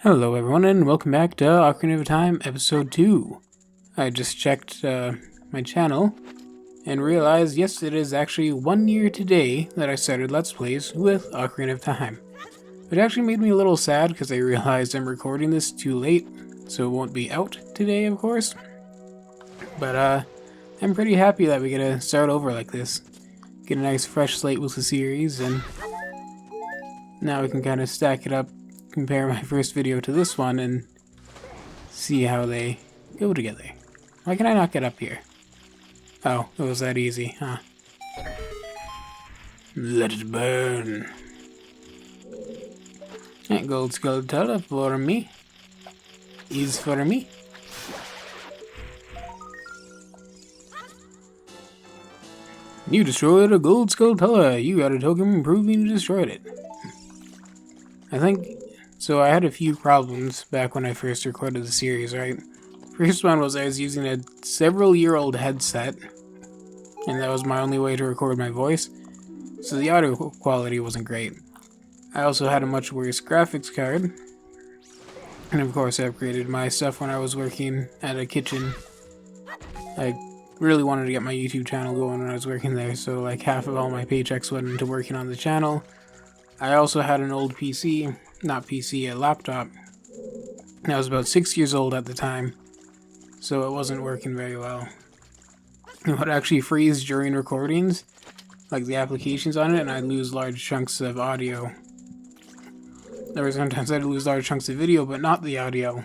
Hello everyone and welcome back to Ocarina of Time episode 2. I just checked my channel and realized yes, it is actually 1 year today that I started Let's Plays with Ocarina of Time. It actually made me a little sad because I realized I'm recording this too late, so it won't be out today of course. But I'm pretty happy that we get to start over like this. Get a nice fresh slate with the series, and now we can kind of stack it up, compare my first video to this one, and see how they go together. Why can I not get up here? Oh, it was that easy, huh? Let it burn. That gold skull teller for me. Is for me. You destroyed a gold skull teller. You got a token proving you destroyed it. I think... So I had a few problems back when I first recorded the series, right? First one was I was using a several-year-old headset, and that was my only way to record my voice, so the audio quality wasn't great. I also had a much worse graphics card, and of course I upgraded my stuff when I was working at a kitchen. I really wanted to get my YouTube channel going when I was working there, so like half of all my paychecks went into working on the channel. I also had an old PC. Not PC, a laptop. I was about 6 years old at the time, so it wasn't working very well. It would actually freeze during recordings, like the applications on it, and I'd lose large chunks of audio. There were sometimes I'd lose large chunks of video, but not the audio.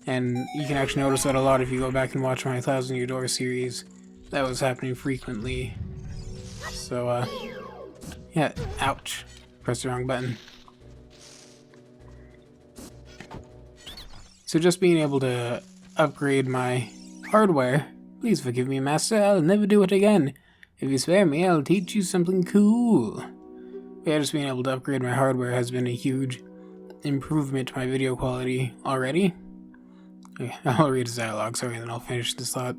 And you can actually notice that a lot if you go back and watch my 1000 Year Door series. That was happening frequently. So, yeah, ouch. Pressed the wrong button. So just being able to upgrade my hardware, please forgive me, master, I'll never do it again. If you spare me, I'll teach you something cool. Yeah, just being able to upgrade my hardware has been a huge improvement to my video quality already. Okay, I'll read his dialogue, sorry, and then I'll finish this thought.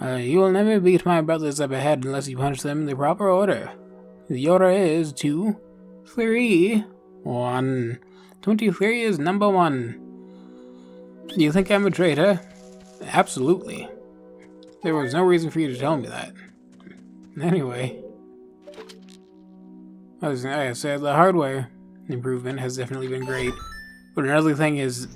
You will never beat my brothers up ahead unless you punch them in the proper order. The order is 2, 3, 1. 23 is number 1. Do you think I'm a traitor? Absolutely. There was no reason for you to tell me that. Anyway. Like I said, the hardware improvement has definitely been great. But another thing is...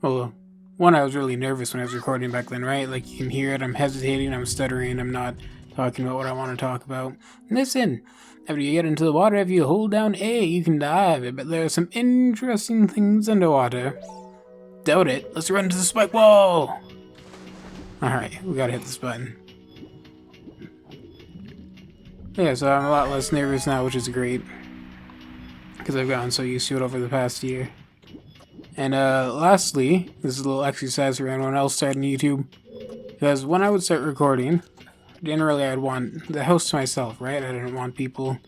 Well, one, I was really nervous when I was recording back then, right? Like, you can hear it, I'm hesitating, I'm stuttering, I'm not talking about what I want to talk about. Listen, after you get into the water, if you hold down A, you can dive. But there are some interesting things underwater. Doubt it. Let's run to the spike wall! Alright, we gotta hit this button. Yeah, so I'm a lot less nervous now, which is great. Because I've gotten so used to it over the past year. And lastly, this is a little exercise for anyone else starting YouTube. Because when I would start recording, generally I'd want the house to myself, right? I didn't want people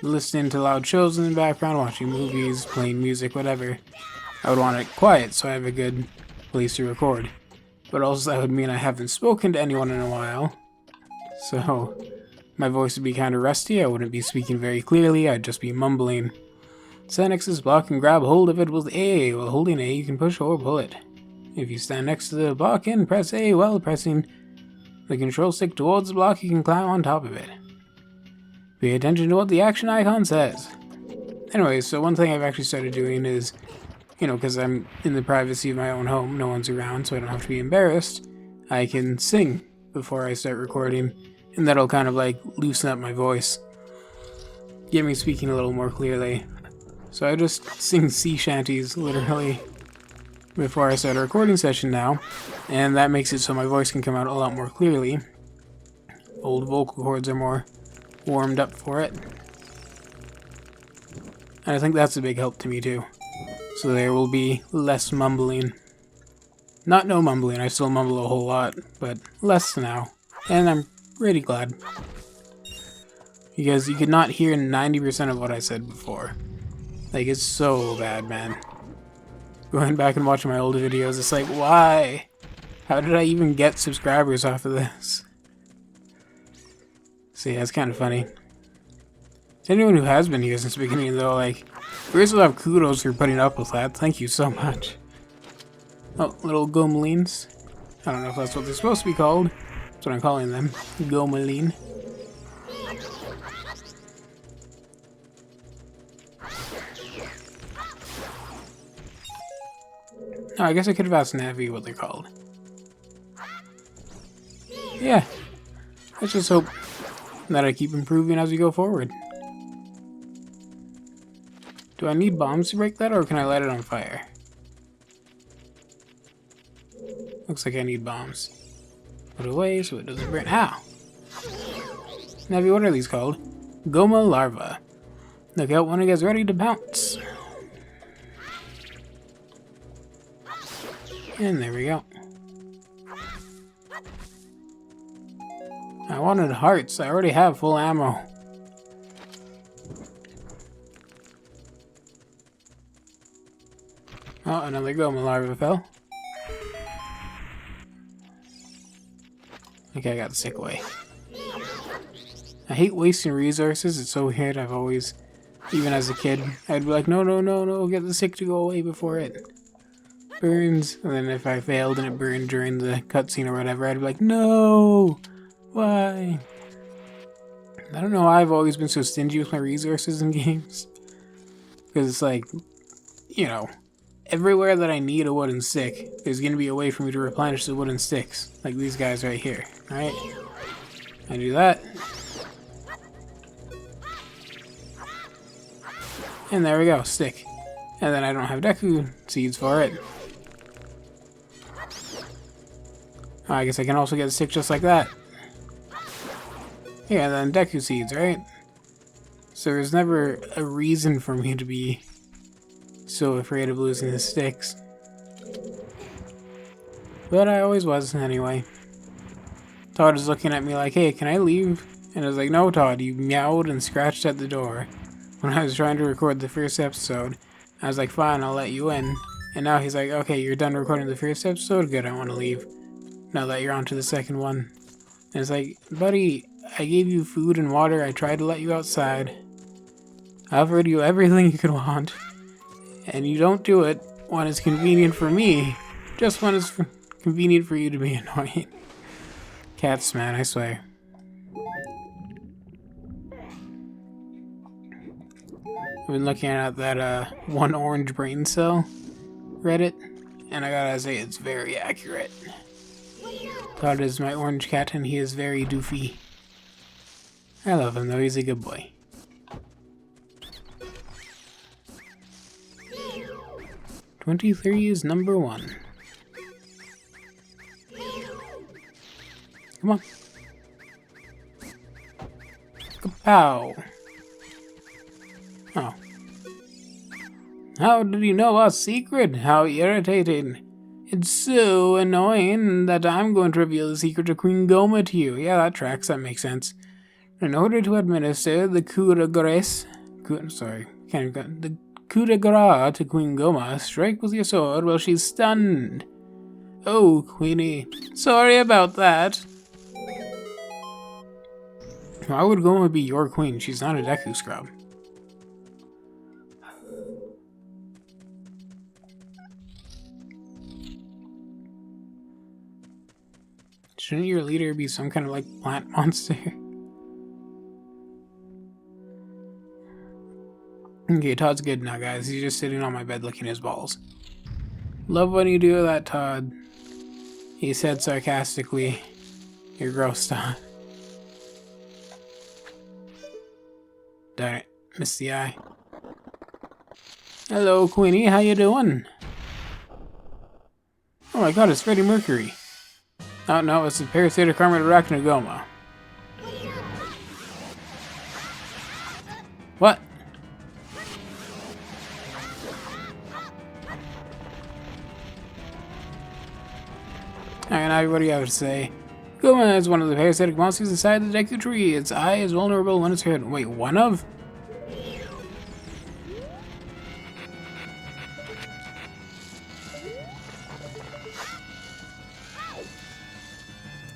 listening to loud shows in the background, watching movies, playing music, whatever. I would want it quiet so I have a good place to record. But also that would mean I haven't spoken to anyone in a while. So my voice would be kind of rusty, I wouldn't be speaking very clearly, I'd just be mumbling. Stand next to this block and grab hold of it with A. While holding A, you can push or pull it. If you stand next to the block and press A while pressing the control stick towards the block, you can climb on top of it. Pay attention to what the action icon says. Anyway, so one thing I've actually started doing is, you know, because I'm in the privacy of my own home, no one's around, so I don't have to be embarrassed, I can sing before I start recording, and that'll kind of like loosen up my voice, get me speaking a little more clearly. So I just sing sea shanties, literally, before I start a recording session now, and that makes it so my voice can come out a lot more clearly. Old vocal cords are more warmed up for it. And I think that's a big help to me too. So there will be less mumbling. Not no mumbling, I still mumble a whole lot, but less now. And I'm pretty glad. Because you could not hear 90% of what I said before. Like, it's so bad, man. Going back and watching my old videos, it's like, why? How did I even get subscribers off of this? So yeah, it's kind of funny. To anyone who has been here since the beginning, though, like, first of all, kudos for putting up with that. Thank you so much. Oh, little gomelines. I don't know if that's what they're supposed to be called. That's what I'm calling them. Gomeline. Oh, I guess I could have asked Navi what they're called. Yeah. Let's just hope that I keep improving as we go forward. Do I need bombs to break that, or can I light it on fire? Looks like I need bombs. Put it away so it doesn't burn. Ow! Navi, what are these called? Goma larva. Look out when it gets ready to pounce. And there we go. I wanted hearts. I already have full ammo. Oh, another Goma larva fell. Okay, I got the stick away. I hate wasting resources. It's so weird. I've always, even as a kid, I'd be like, no, no, no, no, get the stick to go away before it burns. And then if I failed and it burned during the cutscene or whatever, I'd be like, no, why? I don't know why I've always been so stingy with my resources in games. Because it's like, you know, everywhere that I need a wooden stick, there's going to be a way for me to replenish the wooden sticks. Like these guys right here, right? I do that. And there we go, stick. And then I don't have Deku seeds for it. Oh, I guess I can also get a stick just like that. Yeah, then Deku seeds, right? So there's never a reason for me to be so afraid of losing the sticks. But I always was, anyway. Todd is looking at me like, hey, can I leave? And I was like, no, Todd, you meowed and scratched at the door when I was trying to record the first episode. I was like, fine, I'll let you in. And now he's like, okay, you're done recording the first episode? Good, I want to leave. Now that you're on to the second one. And it's like, buddy, I gave you food and water. I tried to let you outside. I offered you everything you could want. And you don't do it when it's convenient for me. Just when it's convenient for you to be annoying. Cats, man, I swear. I've been looking at that one orange brain cell Reddit, and I gotta say it's very accurate. Todd is my orange cat, and he is very doofy. I love him though, he's a good boy. "23 is number 1. Come on. Kapow. Oh. How did you know our secret? How irritating. It's so annoying that I'm going to reveal the secret of Queen Goma to you. Yeah, that tracks. That makes sense. In order to administer the coup de grace... the coup de grace to Queen Goma, strike with your sword while she's stunned. Oh, Queenie. Sorry about that. Why would Goma be your queen? She's not a Deku scrub. Shouldn't your leader be some kind of like plant monster? Okay, Todd's good now, guys. He's just sitting on my bed licking his balls. Love when you do that, Todd. He said sarcastically. You're gross, Todd. Darn it. Missed the eye. Hello, Queenie. How you doing? Oh my god, it's Freddie Mercury. Oh no, it's the parasitic armor to Arachnogoma. What? Alright, now what do you have to say? Goma is one of the parasitic monsters inside the Deku tree. Its eye is vulnerable when it's hurt. Wait, one of?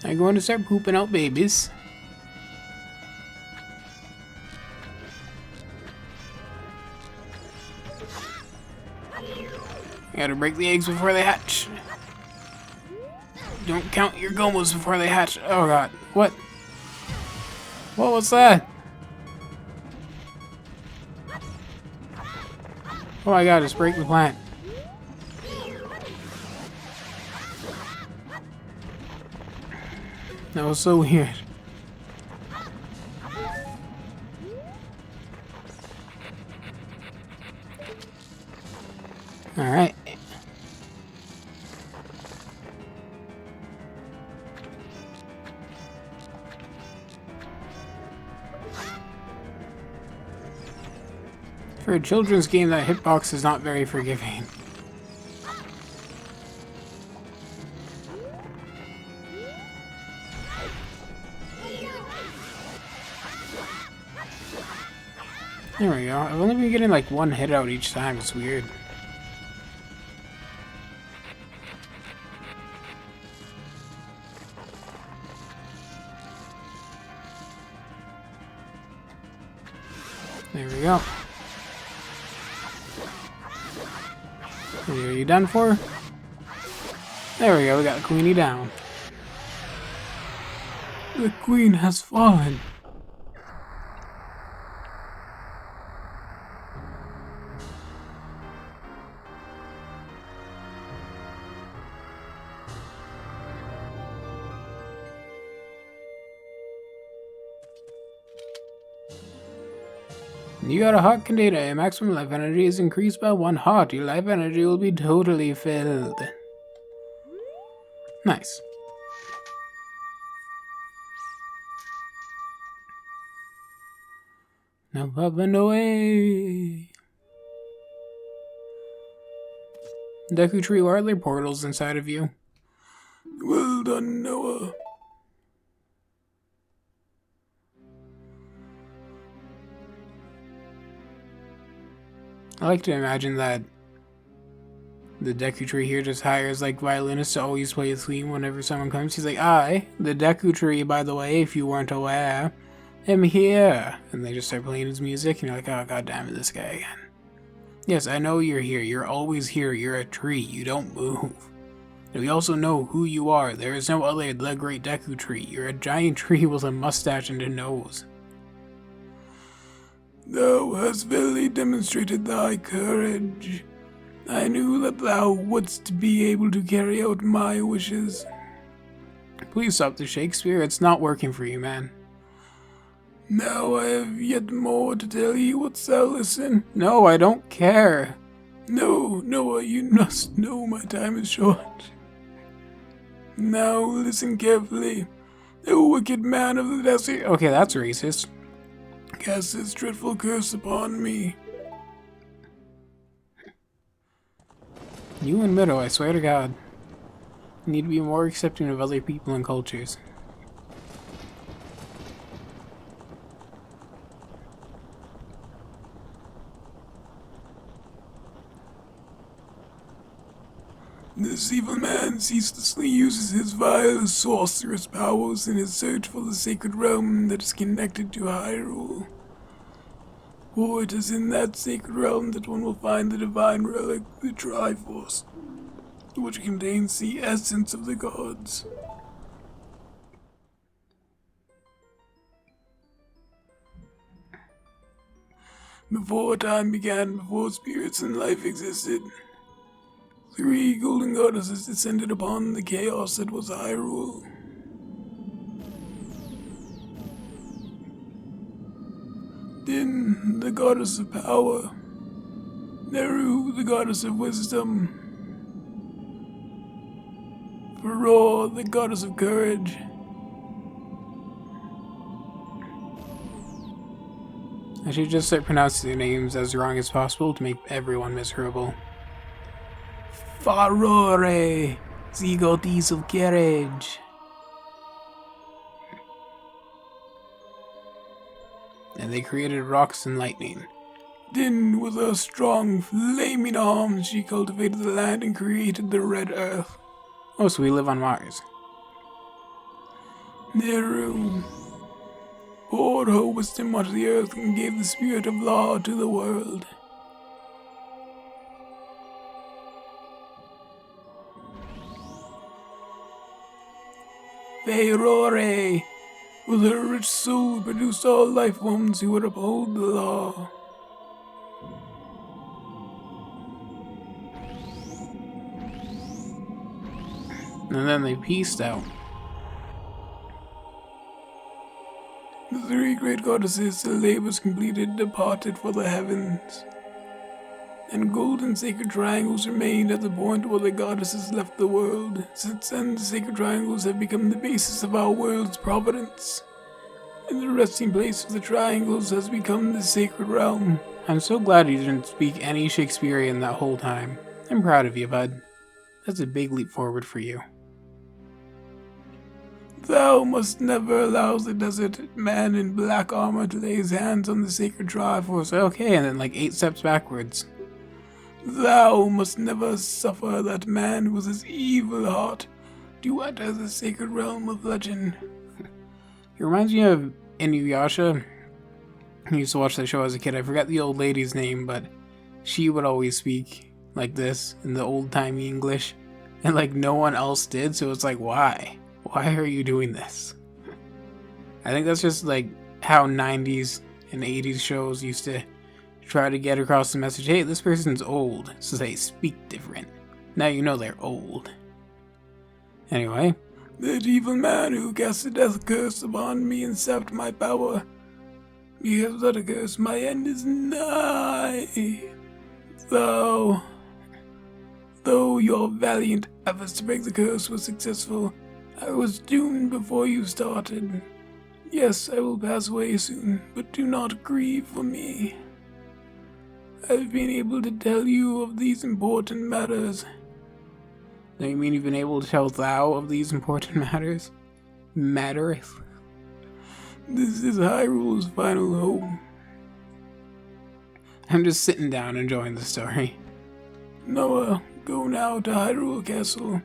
I'm going to start pooping out babies. You gotta break the eggs before they hatch. Don't count your gomos before they hatch. Oh god. What? What was that? Oh my god, just break the plant. That was so weird. Alright. For a children's game, that hitbox is not very forgiving. There we go. I've only been getting like one hit out each time. It's weird. There we go. Are you done for? There we go. We got the queenie down. The queen has fallen. You got a heart container. Your maximum life energy is increased by 1 heart. Your life energy will be totally filled. Nice. No popping away. Deku Tree, why are there portals inside of you? Well done, Noah. I like to imagine that the Deku Tree here just hires like violinists to always play a theme whenever someone comes. He's like, I, the Deku Tree, by the way, if you weren't aware, am here. And they just start playing his music and you're like, oh god damn it, this guy again. Yes, I know you're here. You're always here. You're a tree. You don't move. And we also know who you are. There is no other the great Deku Tree. You're a giant tree with a mustache and a nose. Thou hast verily demonstrated thy courage. I knew that thou wouldst be able to carry out my wishes. Please stop the Shakespeare. It's not working for you, man. Now I have yet more to tell you. Wouldst thou listen? No, I don't care. No, Noah, you must know my time is short. Now listen carefully. O wicked man of the desert. Okay, that's racist. Cast this dreadful curse upon me. You and Mido, I swear to God, need to be more accepting of other people and cultures. This evil man ceaselessly uses his vile sorcerous powers in his search for the sacred realm that is connected to Hyrule. For it is in that sacred realm that one will find the divine relic, the Triforce, which contains the essence of the gods. Before time began, before spirits and life existed, 3 golden goddesses descended upon the chaos that was Hyrule. Din, the goddess of power. Nayru, the goddess of wisdom. Farore, the goddess of courage. I should just start pronouncing their names as wrong as possible to make everyone miserable. Farore, the goddess of courage. And they created rocks and lightning. Then, with her strong, flaming arms, she cultivated the land and created the Red Earth. Oh, so we live on Mars. Nayru poured her wisdom onto the earth and gave the spirit of law to the world. Farore. With her rich soul produced all life forms who would uphold the law. And then they peaced out. The three great goddesses, their labors completed, departed for the heavens. And golden sacred triangles remained at the point where the goddesses left the world. Since then, the sacred triangles have become the basis of our world's providence. And the resting place of the triangles has become the sacred realm. I'm so glad you didn't speak any Shakespearean that whole time. I'm proud of you, bud. That's a big leap forward for you. Thou must never allow the desert man in black armor to lay his hands on the sacred Triforce. Okay, and then like 8 steps backwards. Thou must never suffer that man with his evil heart to enter the sacred realm of legend. He reminds me of Inuyasha. I used to watch that show as a kid. I forgot the old lady's name, but she would always speak like this in the old-timey English. And like no one else did, so it's like, why? Why are you doing this? I think that's just like how 90s and 80s shows used to try to get across the message, hey, this person's old, so they speak different. Now you know they're old. Anyway, that evil man who cast a death curse upon me and sapped my power. Because of that curse, my end is nigh. Though your valiant efforts to break the curse were successful, I was doomed before you started. Yes, I will pass away soon, but do not grieve for me. I've been able to tell you of these important matters. Do you mean you've been able to tell thou of these important matters? Matters? This is Hyrule's final home. I'm just sitting down enjoying the story. Noah, go now to Hyrule Castle.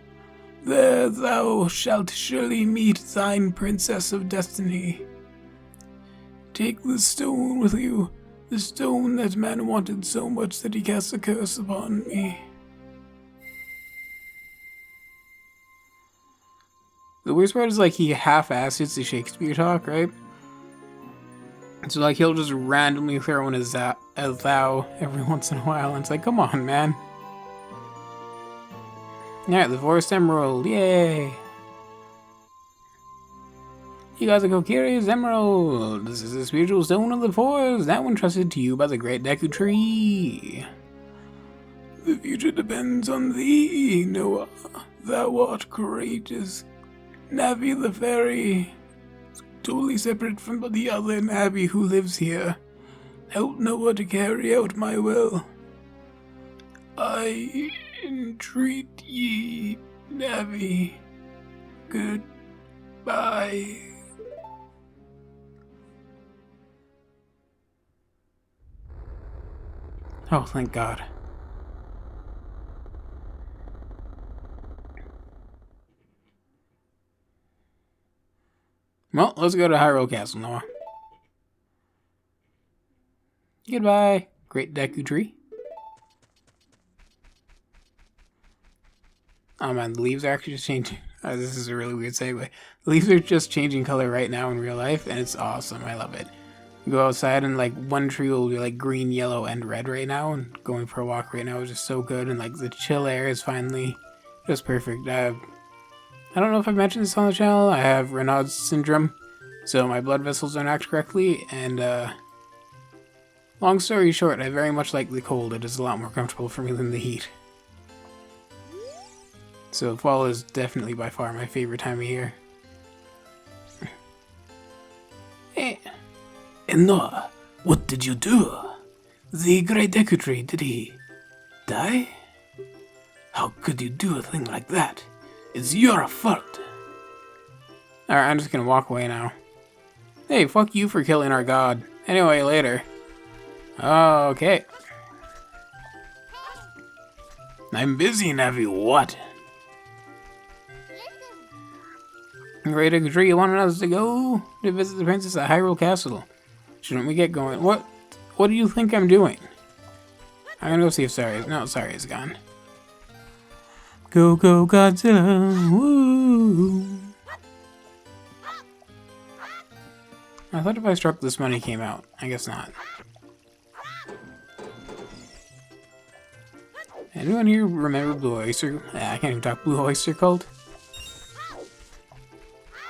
There thou shalt surely meet thine Princess of Destiny. Take the stone with you, the stone that man wanted so much that he cast a curse upon me. The worst part is like he half-asses the Shakespeare talk, right? So like he'll just randomly throw in a thou every once in a while, and it's like, come on, man. Alright, the Forest Emerald, yay! You got the Kokiri's Emerald! This is the spiritual stone of the forest, that one trusted to you by the great Deku Tree. The future depends on thee, Noah. Thou art courageous. Navi the fairy, totally separate from the other Navi who lives here. Help Noah to carry out my will. I entreat ye, Navi. Goodbye. Oh, thank God. Well, let's go to Hyrule Castle, Noah. Goodbye, great Deku Tree. Oh man, the leaves are actually just changing. Oh, this is a really weird segue. The leaves are just changing color right now in real life, and it's awesome. I love it. You go outside and like one tree will be like green, yellow, and red right now, and going for a walk right now is just so good, and like the chill air is finally just perfect. I don't know if I've mentioned this on the channel. I have Raynaud's syndrome, so my blood vessels don't act correctly, and long story short, I very much like the cold. It is a lot more comfortable for me than the heat. So fall is definitely by far my favorite time of year. And Noah, what did you do? The great Deku Tree, did he die? How could you do a thing like that? It's your fault. Alright, I'm just gonna walk away now. Hey, fuck you for killing our god. Anyway, later. Okay. I'm busy, Navi, what? Great Deku Tree, you wanted us to go to visit the princess at Hyrule Castle. Shouldn't we get going? What do you think I'm doing? I'm gonna go see if Sari is... No, Sari is gone. Go, go, Godzilla, woo! I thought if I struck this money came out. I guess not. Anyone here remember Blue Oyster? I can't even talk. Blue Oyster Cult?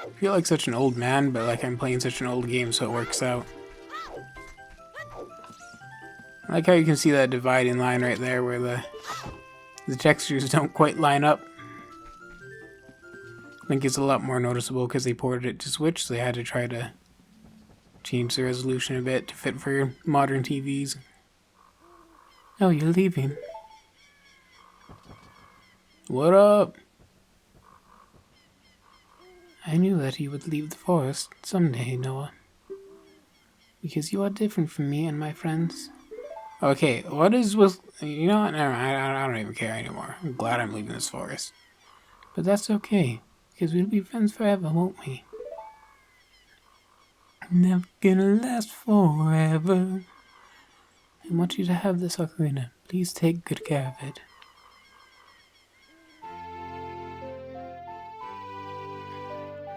I feel like such an old man, but like I'm playing such an old game, so it works out. I like how you can see that dividing line right there where the textures don't quite line up. I think it's a lot more noticeable because they ported it to Switch, so they had to try to change the resolution a bit to fit for modern TVs. Oh, you're leaving. What up? I knew that you would leave the forest someday, Noah. Because you are different from me and my friends. Okay, what is with... You know what? Never mind. I don't even care anymore. I'm glad I'm leaving this forest. But that's okay. Because we'll be friends forever, won't we? Never gonna last forever. I want you to have this ocarina. Please take good care of it.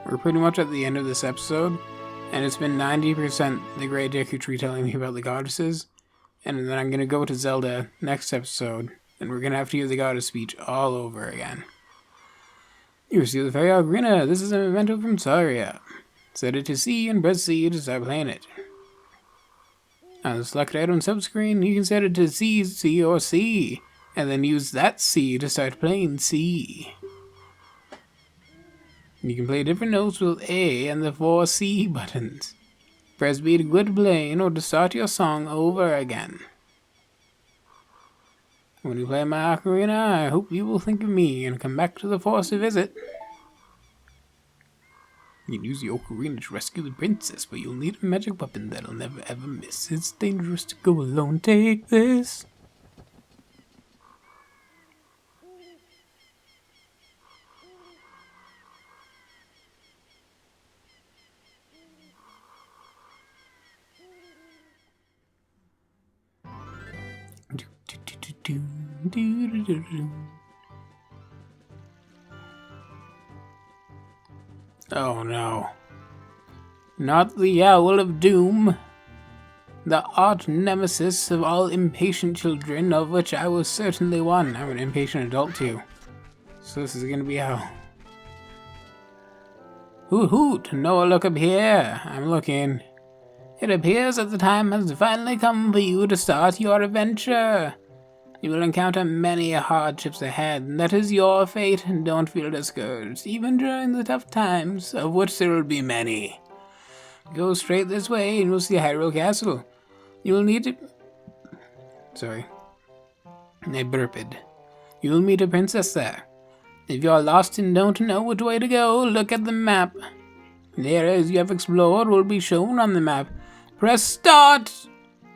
We're pretty much at the end of this episode, and it's been 90% the Great Deku Tree telling me about the goddesses, and then I'm gonna go to Zelda next episode, and we're gonna have to hear the goddess speech all over again. You receive the fairy ocarina. This is a memento from Saria. Set it to C and press C to start playing it. On the select item subscreen, you can set it to C, C, or C, and then use that C to start playing C. You can play different notes with A and the 4 C buttons. Press B to quit playing or to start your song over again. When you play my ocarina, I hope you will think of me and come back to the forest to visit. You can use the ocarina to rescue the princess, but you'll need a magic weapon that'll never ever miss. It's dangerous to go alone. Take this. Oh no. Not the Owl of Doom. The arch nemesis of all impatient children, of which I was certainly one. I'm an impatient adult too. So this is gonna be hell. Hoot hoot! Noah, look up here. I'm looking. It appears that the time has finally come for you to start your adventure. You will encounter many hardships ahead, and that is your fate. Don't feel discouraged, even during the tough times, of which there will be many. Go straight this way, and you'll see Hyrule Castle. You will need to... Sorry. I burped. You will meet a princess there. If you are lost and don't know which way to go, look at the map. The areas you have explored will be shown on the map. Press Start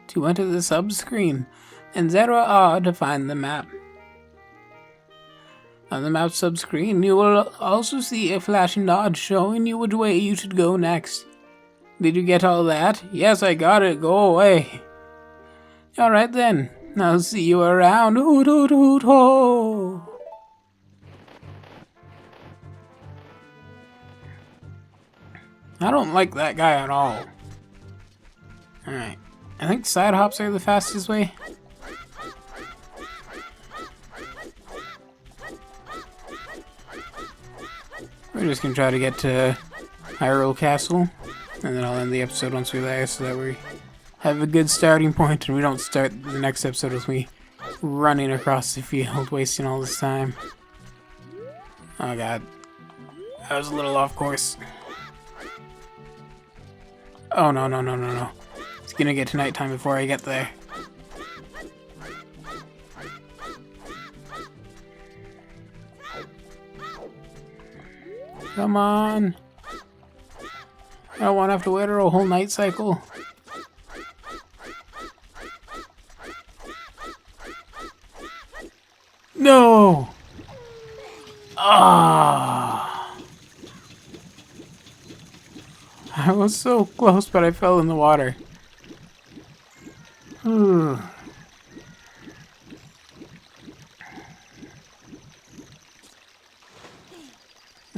to enter the sub-screen, and 0R to find the map. On the map sub-screen, you will also see a flashing dot showing you which way you should go next. Did you get all that? Yes, I got it. Go away. Alright then. I'll see you around. Hoot hoot hoot ho! I don't like that guy at all. Alright. I think side hops are the fastest way. We're just gonna try to get to Hyrule Castle, and then I'll end the episode once we're there so that we have a good starting point and we don't start the next episode with me running across the field, wasting all this time. Oh god. I was a little off course. Oh no, no, no, no, no. It's gonna get to nighttime before I get there. Come on. I don't want to have to wait a whole night cycle. No! Ah! I was so close, but I fell in the water.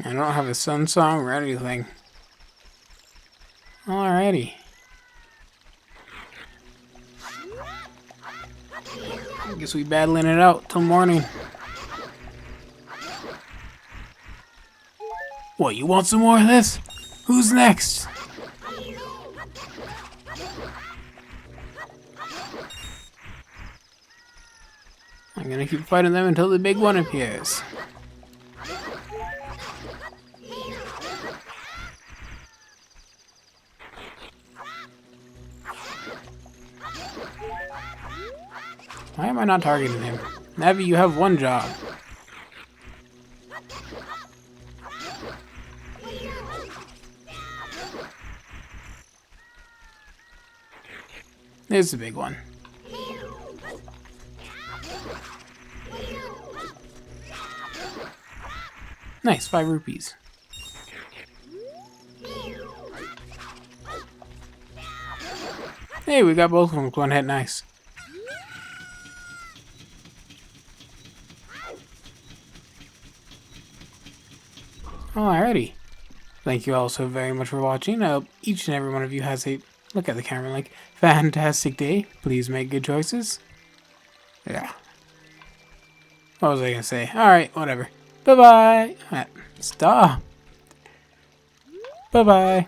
I don't have a sun song or anything. Alrighty. I guess we battling it out till morning. What, you want some more of this? Who's next? I'm gonna keep fighting them until the big one appears. Why am I not targeting him? Navi, you have one job. There's the big one. Nice, 5 rupees. Hey, we got both of them with one hit, nice. Alrighty. Thank you all so very much for watching. I hope each and every one of you has a, look at the camera, like, fantastic day. Please make good choices. Yeah. What was I gonna say? Alright, whatever. Bye-bye. Stop. Bye-bye.